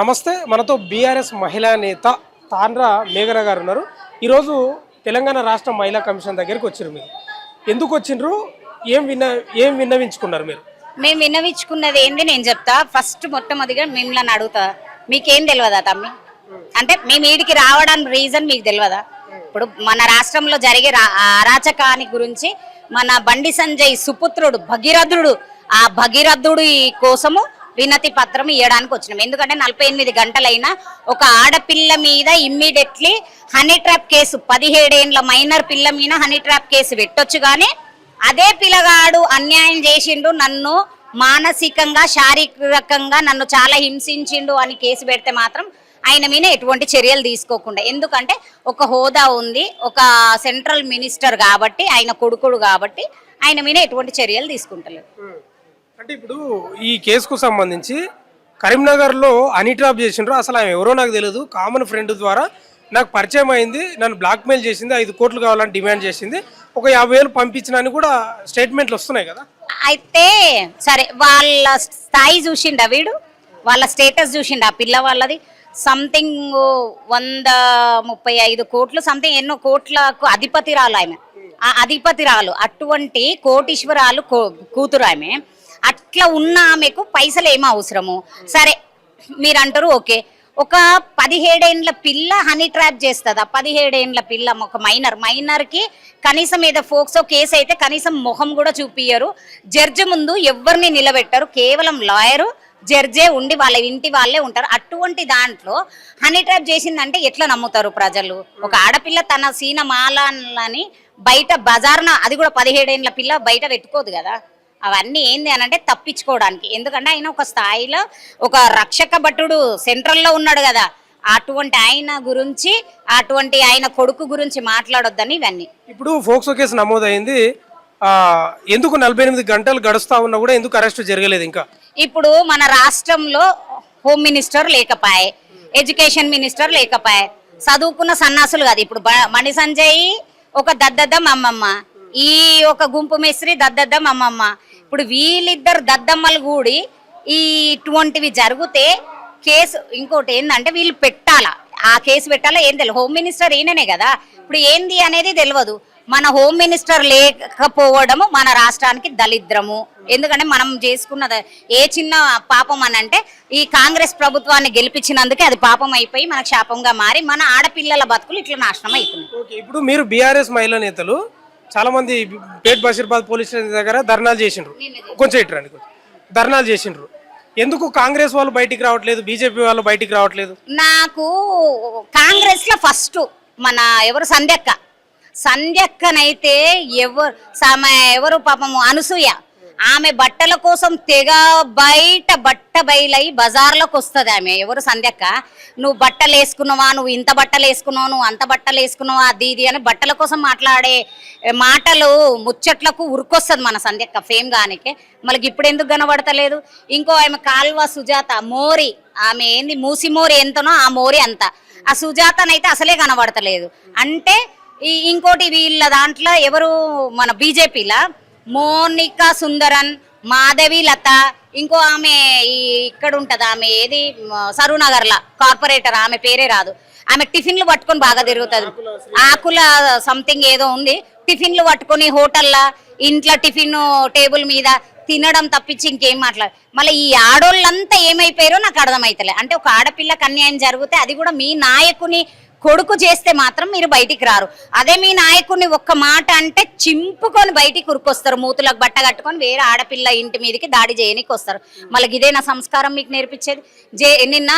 నమస్తే. మనతో బీఆర్ఎస్ మహిళా నేత తాండ్ర మేఘన గారు ఉన్నారు. ఈరోజు తెలంగాణ రాష్ట్ర మహిళా కమిషన్ దగ్గరికి వచ్చారు. మీరు ఎందుకు వచ్చిండ్రు? ఏం విన్నవించుకున్నారు మీరు? మేము విన్నవించుకున్నది ఏంది నేను చెప్తా. ఫస్ట్ మొట్టమొదటిగా మిమ్మల్ని అడుగుతా, మీకేం తెలియదా తమ్మి? అంటే మేము వీడికి రావడానికి రీజన్ మీకు తెలియదా? ఇప్పుడు మన రాష్ట్రంలో జరిగే అరాచకాని గురించి మన బండి సంజయ్ సుపుత్రుడు భగీరథుడు, ఆ భగీరథుడి కోసము వినతి పత్రం ఇవ్వడానికి వచ్చినాం. ఎందుకంటే 48 గంటలైనా ఒక ఆడపిల్ల మీద ఇమ్మీడియట్లీ హనీ ట్రాప్ కేసు, 17 ఏళ్ల మైనర్ పిల్ల మీద హనీ ట్రాప్ కేసు పెట్టొచ్చు. కానీ అదే పిల్లగాడు అన్యాయం చేసిండు, నన్ను మానసికంగా శారీరకంగా నన్ను చాలా హింసించిండు అని కేసు పెడితే మాత్రం ఆయన మీద ఎటువంటి చర్యలు తీసుకోకుండా, ఎందుకంటే ఒక హోదా ఉంది, ఒక సెంట్రల్ మినిస్టర్ కాబట్టి, ఆయన కొడుకుడు కాబట్టి ఆయన మీద ఎటువంటి చర్యలు తీసుకుంటలేదు. అంటే ఇప్పుడు ఈ కేసుకు సంబంధించి కరీంనగర్లో హనీ ట్రాప్ చేసిండ్రు. అసలు ఆమె ఎవరో నాకు తెలియదు, కామన్ ఫ్రెండ్ ద్వారా నాకు పరిచయం అయింది, నన్ను బ్లాక్మెయిల్ చేసింది, 5 కోట్లు కావాలని డిమాండ్ చేసింది, ఒక 50,000 పంపించిన కూడా స్టేట్మెంట్లు వస్తున్నాయి కదా. అయితే సరే, వాళ్ళ స్థాయి చూసిండా వీడు, వాళ్ళ స్టేటస్ చూసిండా ఆ పిల్ల వాళ్ళది? సంథింగ్ 135 కోట్లు సంథింగ్ ఎన్నో కోట్లకు అధిపతిరాలు ఆమె, ఆ అధిపతిరాలు, అటువంటి కోటీశ్వరాలు కూతురు ఆమె. అట్లా ఉన్న ఆమెకు పైసలు ఏమో అవసరము. సరే మీరు అంటారు ఓకే, ఒక 17 ఏళ్ల పిల్ల హనీ ట్రాప్ చేస్తుందా? 17 ఏళ్ల పిల్ల ఒక మైనర్కి కనీసం ఏదో ఫోక్సో కేసు అయితే కనీసం మొహం కూడా చూపియ్యరు, జడ్జి ముందు ఎవరిని నిలబెట్టరు, కేవలం లాయరు జడ్జే ఉండి వాళ్ళ ఇంటి వాళ్ళే ఉంటారు. అటువంటి దాంట్లో హనీ ట్రాప్ చేసిందంటే ఎట్లా నమ్ముతారు ప్రజలు? ఒక ఆడపిల్ల తన సీనమాలని బయట బజార్న, అది కూడా 17 ఏళ్ల పిల్ల బయట పెట్టుకోదు కదా. అవన్నీ ఏంది అని అంటే తప్పించుకోవడానికి. ఎందుకంటే ఆయన ఒక స్థాయిలో ఒక రక్షక భటుడు సెంట్రల్లో ఉన్నాడు కదా, అటువంటి ఆయన గురించి, అటువంటి ఆయన కొడుకు గురించి మాట్లాడొద్దని ఇవన్నీ. ఇప్పుడు ఫోక్సో కేసు నమోదైంది, ఎందుకు 48 గంటలు గడుస్తా ఉన్నా కూడా ఎందుకు అరెస్ట్ జరగలేదు ఇంకా? ఇప్పుడు మన రాష్ట్రంలో హోమ్ మినిస్టర్ లేకపాయే, ఎడ్యుకేషన్ మినిస్టర్ లేకపాయే, చదువుకున్న సన్నాసులు కాదు. ఇప్పుడు బండి సంజయ్ ఒక దద్దద్దం అమ్మమ్మ, ఈ ఒక గుంపు మేస్త్రి దద్దద్దం అమ్మమ్మ. ఇప్పుడు వీళ్ళిద్దరు దద్దమ్మలు కూడి ఇటువంటివి జరిగితే కేసు, ఇంకోటి ఏంటంటే వీళ్ళు పెట్టాలా, ఆ కేసు పెట్టాలా ఏం తెలియదు. హోమ్ మినిస్టర్ ఈయననే కదా, ఇప్పుడు ఏంది అనేది తెలియదు. మన హోమ్ మినిస్టర్ లేకపోవడము మన రాష్ట్రానికి దరిద్రము. ఎందుకంటే మనం చేసుకున్నది ఏ చిన్న పాపం అని అంటే ఈ కాంగ్రెస్ ప్రభుత్వాన్ని గెలిపించినందుకే అది పాపం అయిపోయి మనకు శాపంగా మారి మన ఆడపిల్లల బతుకులు ఇట్లా నాశనం అవుతుంది. ఇప్పుడు మీరు బీఆర్ఎస్ మహిళా నేతలు చాలా మంది పేట్ బషీర్బాద్ పోలీస్ స్టేషన్ దగ్గర ధర్నాలు చేసిండ్రు, కొంచెం ఇట్రండి, ధర్నాలు చేసిండ్రు. ఎందుకు కాంగ్రెస్ వాళ్ళు బయటికి రావట్లేదు, బీజేపీ వాళ్ళు బయటికి రావట్లేదు? నాకు కాంగ్రెస్ లో ఫస్ట్ మన ఎవరు సంధ్యక్కనైతే ఎవరు పాపము అనసూయ, ఆమె బట్టల కోసం తెగ బట్ట బయలై బజార్లోకి వస్తుంది ఆమె. ఎవరు సంధ్యక్క, నువ్వు బట్టలు వేసుకున్నావా, నువ్వు ఇంత బట్టలు వేసుకున్నావు, నువ్వు అంత బట్టలు వేసుకున్నావా, అది ఇది అని బట్టల కోసం మాట్లాడే మాటలు ముచ్చట్లకు ఉరికొస్తుంది మన సంధ్యక్క ఫేమ్ గానికే. మళ్ళీ ఇప్పుడు ఎందుకు కనబడతలేదు? ఇంకో ఆమె కాల్వ సుజాత మోరి, ఆమె ఏంది మూసి మోరి ఎంతనో ఆ మోరి అంత, ఆ సుజాతనైతే అసలే కనబడతలేదు. అంటే ఇంకోటి వీళ్ళ దాంట్లో ఎవరు మన బీజేపీలా మోనికా సుందరన్, మాధవి లత, ఇంకో ఆమె ఇక్కడ ఉంటది, ఆమె ఏది సరూనగర్ల కార్పొరేటర్, ఆమె పేరే రాదు, ఆమె టిఫిన్లు పట్టుకొని బాగా తిరుగుతుంది, ఆకుల సంథింగ్ ఏదో ఉంది, టిఫిన్లు పట్టుకొని హోటల్లా ఇంట్లో టిఫిన్ టేబుల్ మీద తినడం తప్పించి ఇంకేం మాట్లాడు. మళ్ళీ ఈ ఆడోళ్ళంతా ఏమైపోయారో నాకు అర్థమైతలే. అంటే ఒక ఆడపిల్లకి అన్యాయం జరిగితే అది కూడా మీ నాయకుని కొడుకు చేస్తే మాత్రం మీరు బయటికి రారు. అదే మీ నాయకుడిని ఒక్క మాట అంటే చింపుకొని బయటికి ఉరికొస్తారు, మూతులకు బట్ట కట్టుకొని వేరే ఆడపిల్ల ఇంటి మీదకి దాడి చేయడానికి వస్తారు. మళ్ళీ ఇదే నా సంస్కారం మీకు నేర్పించేది. నిన్న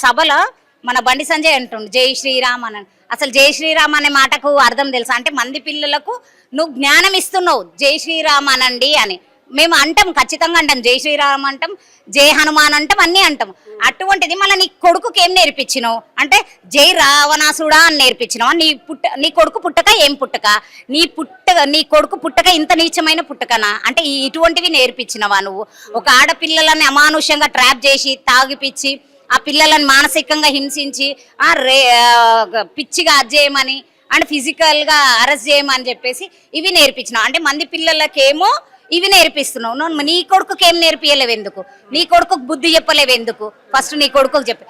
సభలో మన బండి సంజయ్ అంటుండు జై శ్రీరామ్ అని. అసలు జై శ్రీరామ్ అనే మాటకు అర్థం తెలుసా? అంటే మంది పిల్లలకు నువ్వు జ్ఞానం ఇస్తున్నావు, జై శ్రీరామ్ అనండి అని. మేము అంటాం, ఖచ్చితంగా అంటాం, జై శ్రీరామ్ అంటాం, జై హనుమాన్ అంటాం, అన్నీ అంటాం. అటువంటిది మళ్ళీ నీ కొడుకుకి ఏం నేర్పించినావు అంటే జై రావణాసుడా అని నేర్పించినావా? నీ కొడుకు పుట్టక ఏం పుట్టక, నీ కొడుకు పుట్టక ఇంత నీచమైన పుట్టకనా? అంటే ఇటువంటివి నేర్పించినవా నువ్వు? ఒక ఆడపిల్లలని అమానుషంగా ట్రాప్ చేసి తాగిపిచ్చి ఆ పిల్లలను మానసికంగా హింసించి పిచ్చిగా అజ్జేయమని అంటే ఫిజికల్గా అరెస్ట్ చేయమని చెప్పేసి ఇవి నేర్పించినావు. అంటే మంది పిల్లలకేమో ఇవి నేర్పిస్తున్నావు. నువ్వు నీ కొడుకుకి ఏం నేర్పియలేవు ఎందుకు? నీ కొడుకుకు బుద్ధి చెప్పలేవు ఎందుకు? ఫస్ట్ నీ కొడుకుకి చెప్పి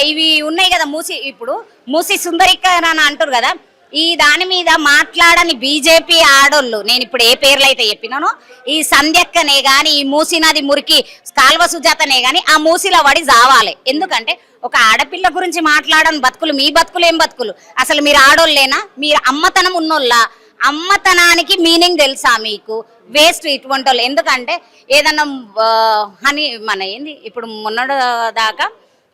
ఇవి ఉన్నాయి కదా ఇప్పుడు మూసి సుందరీకరణ అంటారు కదా, ఈ దాని మీద మాట్లాడని బీజేపీ ఆడోళ్ళు, నేను ఇప్పుడు ఏ పేర్లు అయితే చెప్పినానో, ఈ సంధ్యక్కనే గాని, ఈ మూసి నది మురికి కాల్వ సుజాతనే గాని ఆ మూసిలో పడి జావాలి. ఎందుకంటే ఒక ఆడపిల్ల గురించి మాట్లాడని బతుకులు, మీ బతుకులు ఏం బతుకులు? అసలు మీరు ఆడోళ్ళేనా? మీరు అమ్మతనం ఉన్నోళ్ళ? అమ్మతనానికి మీనింగ్ తెలుసా మీకు? వేస్ట్ ఇటువంటి వాళ్ళు. ఎందుకంటే ఏదన్నా మన ఏంది ఇప్పుడు మొన్నటి దాకా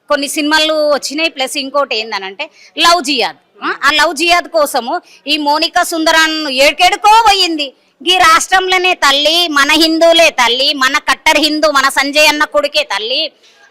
కొన్ని సినిమాలు వచ్చినాయి, ప్లస్ ఇంకోటి ఏందనంటే లవ్ జియాద్. ఆ లవ్ జియాద్ కోసము ఈ మోనికా సుందరన్ ఏడుకేడుకో పోయింది. ఈ రాష్ట్రంలోనే తల్లి, మన హిందువులే తల్లి, మన కట్టర్ హిందూ, మన సంజయ్ అన్న కొడుకే తల్లి.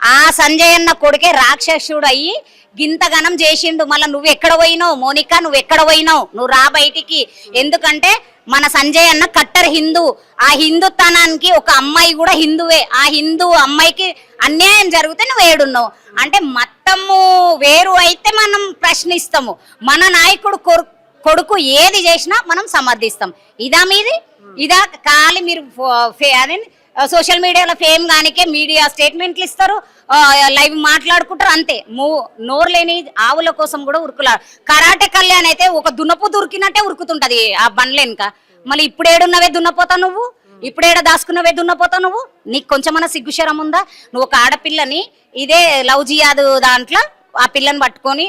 ఆ సంజయ్ అన్న కొడుకే రాక్షసుడు అయ్యి గింతగనం చేసిండు. మళ్ళీ నువ్వు ఎక్కడ పోయినావు మోనికా? నువ్వు ఎక్కడ పోయినావు? నువ్వు రా బయటికి. ఎందుకంటే మన సంజయ్ అన్న కట్టర్ హిందూ. ఆ హిందుత్వానికి ఒక అమ్మాయి కూడా హిందువే. ఆ హిందూ అమ్మాయికి అన్యాయం జరిగితే నువ్వు ఏడున్నావు అంటే మొత్తము వేరు అయితే మనం ప్రశ్నిస్తాము. మన నాయకుడు కొడుకు ఏది చేసినా మనం సమర్థిస్తాం. ఇదా మీది? ఇదా ఖాళీ మీరు అదే సోషల్ మీడియాలో ఫేమ్ గానికే మీడియా స్టేట్మెంట్లు ఇస్తారు, లైవ్ మాట్లాడుకుంటారు, అంతే. నోరు లేని ఆవుల కోసం కూడా ఉరుకులా. కరాటే కళ్యాణ్ అయితే ఒక దున్నపు దొరికినట్టే ఉరుకుతుంటది ఆ బండ్లెనక. మళ్ళీ ఇప్పుడేడున్నవే దున్నపోతావు నువ్వు? ఇప్పుడేడ దాచుకున్నవే దున్నపోతావు నువ్వు? నీకు కొంచెమన్నా సిగ్గుశరం ఉందా? నువ్వు ఒక ఆడపిల్లని ఇదే లవ్ జియాదు దాంట్లో ఆ పిల్లని పట్టుకొని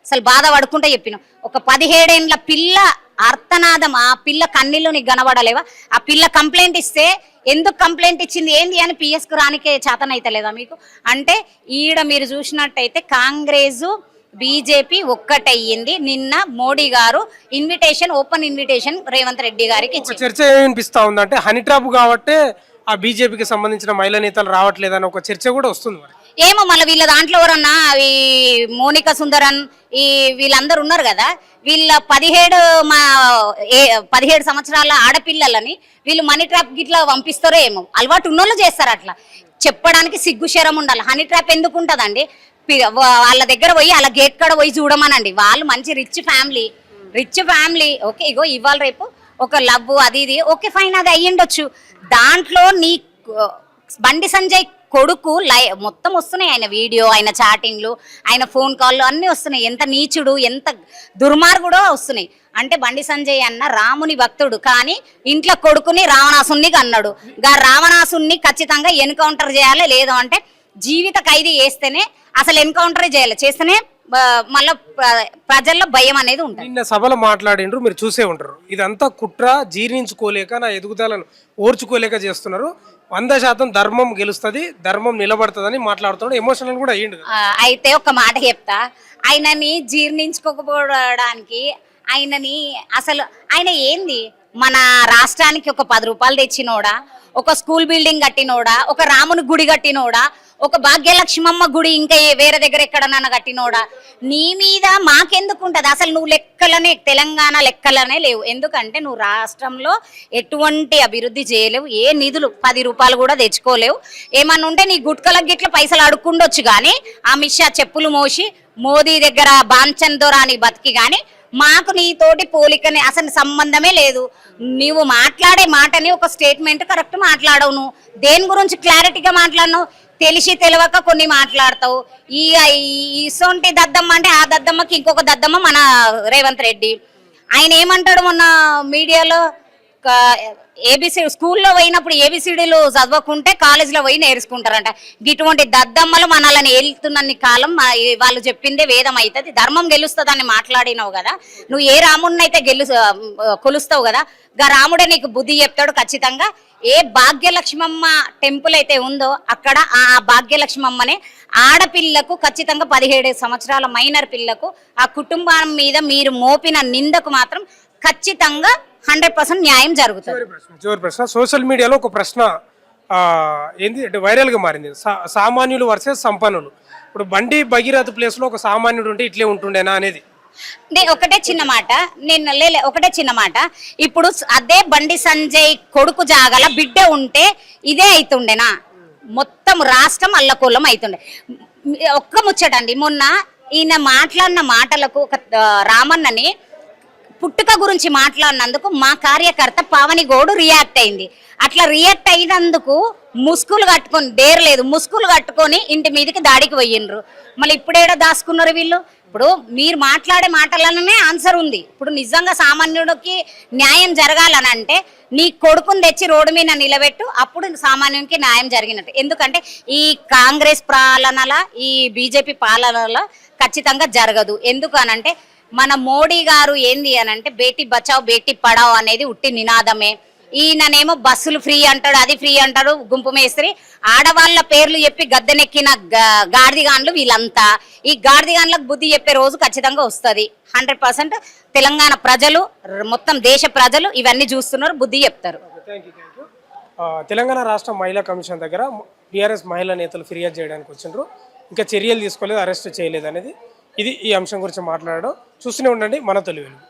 అసలు బాధ పడుకుంటే చెప్పిన ఒక 17 ఏళ్ల పిల్ల అర్థనాదం, ఆ పిల్ల కన్నీళ్ళు నీకు కనబడలేవా? ఆ పిల్ల కంప్లైంట్ ఇస్తే ఎందుకు కంప్లైంట్ ఇచ్చింది ఏంది అని పిఎస్కు రానికే చేతనైతలేదా మీకు? అంటే ఈడ మీరు చూసినట్టయితే కాంగ్రెస్ బీజేపీ ఒక్కటయ్యింది. నిన్న మోడీ గారు ఓపెన్ ఇన్విటేషన్ రేవంత్ రెడ్డి గారికి ఇచ్చింది. చర్చ ఏమనిపిస్తా ఉందంటే హనీ ట్రాప్ కాబట్టి ఆ బీజేపీకి సంబంధించిన మహిళా నేతలు రావట్లేదని ఒక చర్చ కూడా వస్తుంది. ఏమో మళ్ళీ వీళ్ళ దాంట్లో ఎవరన్నా ఈ మోనికా సుందరన్ వీళ్ళందరూ ఉన్నారు కదా, వీళ్ళ 17 సంవత్సరాల ఆడపిల్లలని వీళ్ళు మనీ ట్రాప్ గిట్లా పంపిస్తారో ఏమో. అలవాటు ఉన్నోళ్ళు చేస్తారు అట్లా. చెప్పడానికి సిగ్గు శరం ఉండాలి. హనీ ట్రాప్ ఎందుకు ఉంటుందండి? వాళ్ళ దగ్గర పోయి అలా గేట్ కాడ పోయి చూడమనండి. వాళ్ళు మంచి రిచ్ ఫ్యామిలీ. ఓకే, ఇగో ఇవాళ రేపు ఒక లవ్ అది ఇది ఓకే ఫైన్, అది అయ్యిండొచ్చు. దాంట్లో నీ బండి సంజయ్ కొడుకు మొత్తం వస్తున్నాయి. ఆయన వీడియో, ఆయన చాటింగ్లు, ఆయన ఫోన్ కాల్లు అన్నీ వస్తున్నాయి. ఎంత నీచుడు, ఎంత దుర్మార్గుడో వస్తున్నాయి. అంటే బండి సంజయ్ అన్న రాముని భక్తుడు, కానీ ఇంట్లో కొడుకుని రావణాసుని అన్నాడు. రావణాసుని ఖచ్చితంగా ఎన్కౌంటర్ చేయాలి, లేదు అంటే జీవిత ఖైదీ చేస్తేనే అసలు ఎన్కౌంటర్ చేయాలి. చేస్తేనే మళ్ళీ ప్రజల్లో భయం అనేది ఉంటుంది. నిన్న సభలో మాట్లాడిండ్రు, మీరు చూసే ఉంటారు. ఇదంతా కుట్ర, జీర్ణించుకోలేక, నా ఎదుగుదలను ఓర్చుకోలేక చేస్తున్నారు. 100% ధర్మం గెలుస్తుంది, ధర్మం నిలబడుతుందని మాట్లాడుతున్నాడు. ఎమోషనల్ కూడా అయ్యిండు. అయితే ఒక మాట చెప్తా, ఆయనని జీర్ణించుకోకపోవడానికి ఆయన ఏంది? మన రాష్ట్రానికి ఒక 10 రూపాయలు తెచ్చినోడా, ఒక స్కూల్ బిల్డింగ్ కట్టినోడా, ఒక రాముని గుడి కట్టినోడా, ఒక భాగ్యలక్ష్మమ్మ గుడి ఇంకా వేరే దగ్గర ఎక్కడన్నా కట్టినోడా? నీ మీద మాకెందుకు ఉంటుంది? అసలు నువ్వు లెక్కలనే, తెలంగాణ లెక్కలనే లేవు. ఎందుకంటే నువ్వు రాష్ట్రంలో ఎటువంటి అభివృద్ధి చేయలేవు. ఏ నిధులు 10 రూపాయలు కూడా తెచ్చుకోలేవు. ఏమన్నా ఉంటే నీ గుట్కలకు గిట్ల పైసలు అడుక్కుండొచ్చు, కానీ అమిత్ షా చెప్పులు మోసి మోదీ దగ్గర బాంచన్ దొరాని బతికి కానీ మాకు నీతోటి పోలికనే అసలు సంబంధమే లేదు. నువ్వు మాట్లాడే మాటని ఒక స్టేట్మెంట్ కరెక్ట్ మాట్లాడవు. నువ్వు దేని గురించి క్లారిటీగా మాట్లాడినావు? తెలిసి తెలియక కొన్ని మాట్లాడతావు. ఇసొంటి దద్దమ్మ అంటే ఆ దద్దమ్మకి ఇంకొక దద్దమ్మ మన రేవంత్ రెడ్డి. ఆయన ఏమంటాడు మొన్న మీడియాలో, ఏబిసిడి స్కూల్లో పోయినప్పుడు ఏబిసిడీలు చదవకుంటే కాలేజీలో పోయి నేర్చుకుంటారంట. ఇటువంటి దద్దమ్మలు మనల్ని ఏలుతున్నన్ని కాలం వాళ్ళు చెప్పిందే వేదం అవుతుంది, ధర్మం గెలుస్తుందని మాట్లాడినావు కదా. నువ్వు ఏ రాముడిని అయితే కొలుస్తావు కదా, రాముడే నీకు బుద్ధి చెప్తాడు ఖచ్చితంగా. ఏ భాగ్యలక్ష్మమ్మ టెంపుల్ అయితే ఉందో అక్కడ ఆ భాగ్యలక్ష్మమ్మనే ఆడపిల్లకు ఖచ్చితంగా 17 సంవత్సరాల మైనర్ పిల్లకు ఆ కుటుంబం మీద మీరు మోపిన నిందకు మాత్రం ఖచ్చితంగా 100% న్యాయం జరుగుతుంది. చివరి ప్రశ్న, సోషల్ మీడియాలో ఒక ప్రశ్న ఏంది అంటే వైరల్ గా మారింది. సామాన్యులు వర్సెస్ సంపన్నులు. ఇప్పుడు బండి భగీరథ ప్లేస్ లో ఒక సామాన్యుడు ఉంటే ఇట్లే ఉంటుండేనా అనేది ఒకటే చిన్న మాట. ఇప్పుడు అదే బండి సంజయ్ కొడుకు జాగల బిడ్డ ఉంటే ఇదే అవుతుండేనా? మొత్తం రాష్ట్రం అల్లకొల్లం అవుతుండే. ఒక్క ముచ్చటండి, మొన్న ఈయన మాట్లాడిన మాటలకు ఒక రామన్నని పుట్టుక గురించి మాట్లాడినందుకు మా కార్యకర్త పావని గౌడు రియాక్ట్ అయింది. అట్లా రియాక్ట్ అయినందుకు ముసుగులు కట్టుకొని డేరలేదు, ముసుగులు కట్టుకొని ఇంటి మీదకి దాడికి పోయిండ్రు. మళ్ళీ ఇప్పుడేడో దాచుకున్నారు వీళ్ళు. ఇప్పుడు మీరు మాట్లాడే మాటలనే ఆన్సర్ ఉంది. ఇప్పుడు నిజంగా సామాన్యుడికి న్యాయం జరగాలని అంటే నీ కొడుకుని తెచ్చి రోడ్డు మీద నిలబెట్టు, అప్పుడు సామాన్యునికి న్యాయం జరిగినట్టు. ఎందుకంటే ఈ కాంగ్రెస్ పాలనల ఈ బీజేపీ పాలనల ఖచ్చితంగా జరగదు. ఎందుకు అనంటే మన మోడీ గారు ఏంది అనంటే బేటీ బచావ్ బేటీ పడావ్ అనేది ఉట్టి నినాదమే. ఈయననేమో బస్సులు ఫ్రీ అంటాడు, అది ఫ్రీ అంటాడు, గుంపు మేస్త్రి. ఆడవాళ్ళ పేర్లు చెప్పి గద్దెనెక్కిన గాడిదిగాన్లు వీళ్ళంతా. ఈ గాడిదిగాన్లకు బుద్ధి చెప్పే రోజు ఖచ్చితంగా వస్తుంది. 100% తెలంగాణ ప్రజలు, మొత్తం దేశ ప్రజలు ఇవన్నీ చూస్తున్నారు, బుద్ధి చెప్తారు. తెలంగాణ రాష్ట్ర మహిళా కమిషన్ దగ్గర టీఆర్ఎస్ మహిళా నేతలు ఫిర్యాదు చేయడానికి వచ్చిండ్రు. ఇంకా చర్యలు తీసుకోలేదు, అరెస్ట్ చేయలేదు అనేది ఇది. ఈ అంశం గురించి మాట్లాడడం చూస్తూనే ఉండండి మన తొలి వెలుగు.